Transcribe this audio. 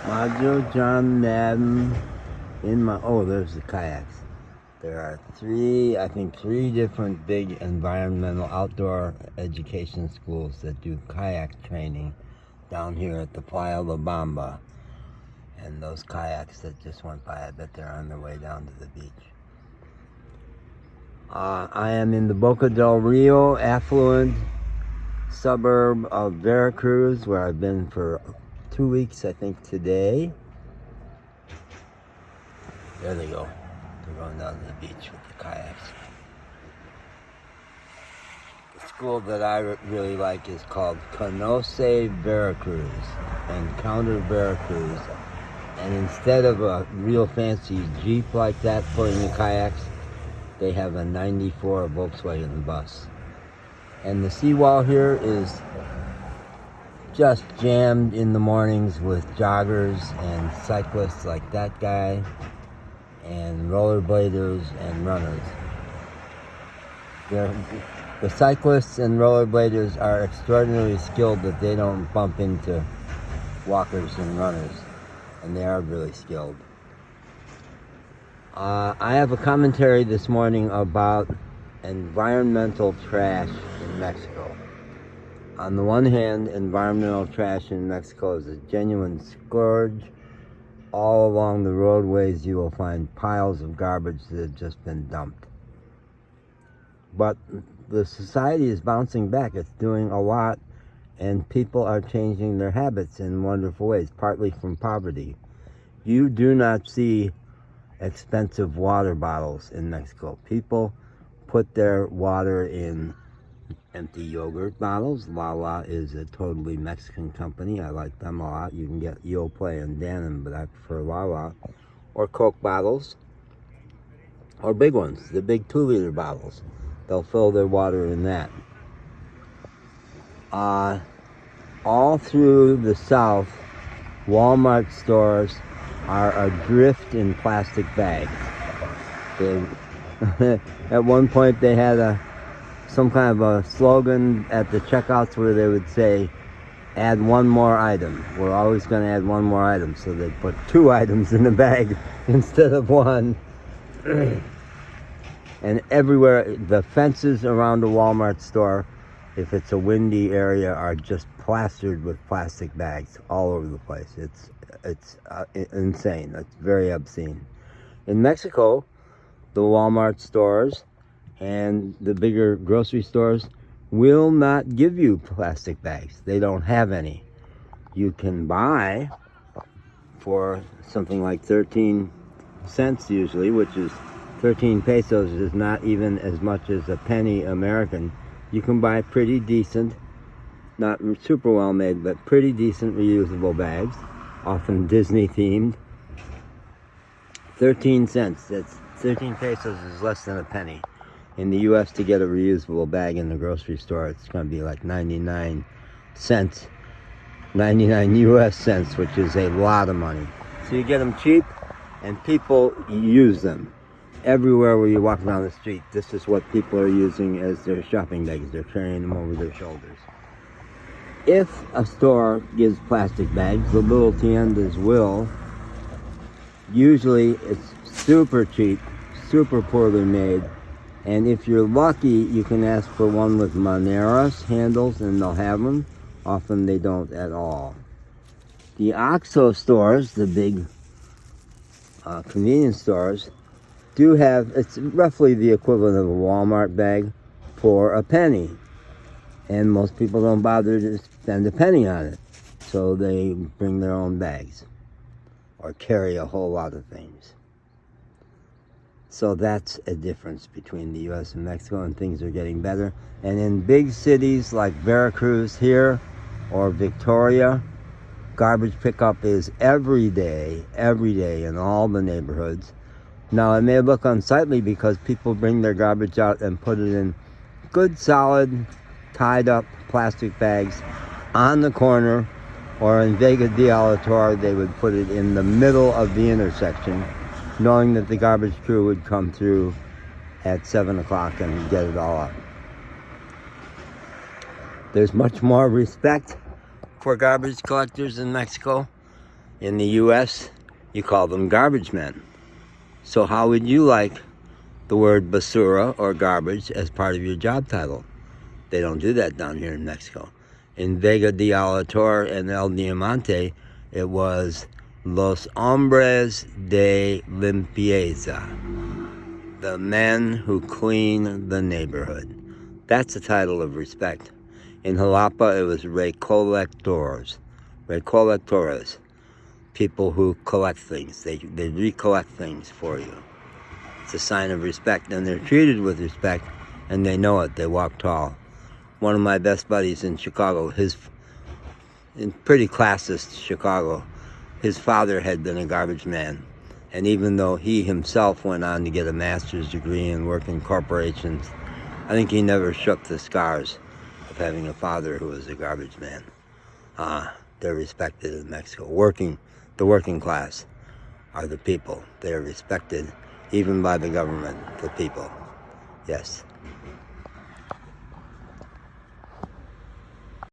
Module John Madden in my, oh, there's the kayaks. There are three different big environmental outdoor education schools that do kayak training down here at the Playa La Bamba. And those kayaks that just went by, I bet they're on their way down to the beach. I am in the Boca Del Rio, affluent suburb of Veracruz, where I've been for 2 weeks, I think, today. There they go. They're going down to the beach with the kayaks. The school that I really like is called Conoce Veracruz, Encounter Veracruz. And instead of a real fancy Jeep like that pulling the kayaks, they have a 94 Volkswagen bus. And the seawall here is just jammed in the mornings with joggers and cyclists like that guy, and rollerbladers and runners. The cyclists and rollerbladers are extraordinarily skilled that they don't bump into walkers and runners, and they are really skilled. I have a commentary this morning about environmental trash in Mexico. On the one hand, environmental trash in Mexico is a genuine scourge. All along the roadways you will find piles of garbage that have just been dumped. But the society is bouncing back. It's doing a lot, and people are changing their habits in wonderful ways, partly from poverty. You do not see expensive water bottles in Mexico. People put their water in empty yogurt bottles. Lala is a totally Mexican company. I like them a lot. You can get Yoplait and Danone, but I prefer Lala. Or Coke bottles. Or big ones, the big 2-liter bottles. They'll fill their water in that. All through the South, Walmart stores are adrift in plastic bags. At one point they had some kind of a slogan at the checkouts where they would say, add one more item. We're always going to add one more item. So they put 2 items in the bag instead of 1. And everywhere, the fences around the Walmart store, if it's a windy area, are just plastered with plastic bags all over the place. It's insane. It's very obscene. In Mexico, the Walmart stores and the bigger grocery stores will not give you plastic bags. They don't have any. You can buy for something like 13 cents usually, which is 13 pesos is not even as much as a penny American. You can buy pretty decent, not super well made, but pretty decent reusable bags, often Disney themed. 13 cents. That's 13 pesos is less than a penny. In the U.S., to get a reusable bag in the grocery store, it's going to be like 99 cents, 99 U.S. cents, which is a lot of money. So you get them cheap, and people use them. Everywhere where you walk down the street, this is what people are using as their shopping bags. They're carrying them over their shoulders. If a store gives plastic bags, the little tiendas will. Usually it's super cheap, super poorly made, and if you're lucky, you can ask for one with Maneras handles and they'll have them. Often they don't at all. The OXXO stores, the big convenience stores, do have, it's roughly the equivalent of a Walmart bag for a penny. And most people don't bother to spend a penny on it. So they bring their own bags or carry a whole lot of things. So that's a difference between the U.S. and Mexico, and things are getting better. And in big cities like Veracruz here or Victoria, garbage pickup is every day in all the neighborhoods. Now, it may look unsightly because people bring their garbage out and put it in good, solid, tied up plastic bags on the corner, or in Vega de Alator, they would put it in the middle of the intersection, knowing that the garbage crew would come through at 7 o'clock and get it all up. There's much more respect for garbage collectors in Mexico. In the U.S., you call them garbage men. So how would you like the word basura or garbage as part of your job title? They don't do that down here in Mexico. In Vega de Alator and El Diamante, it was Los Hombres de Limpieza, the men who clean the neighborhood. That's a title of respect. In Jalapa, it was recolectores, people who collect things. They recollect things for you. It's a sign of respect, and they're treated with respect, and they know it. They walk tall. One of my best buddies in Chicago, in pretty classist Chicago, his father had been a garbage man. And even though he himself went on to get a master's degree and work in corporations, I think he never shook the scars of having a father who was a garbage man. They're respected in Mexico. The working class are the people. They are respected even by the government, the people. Yes.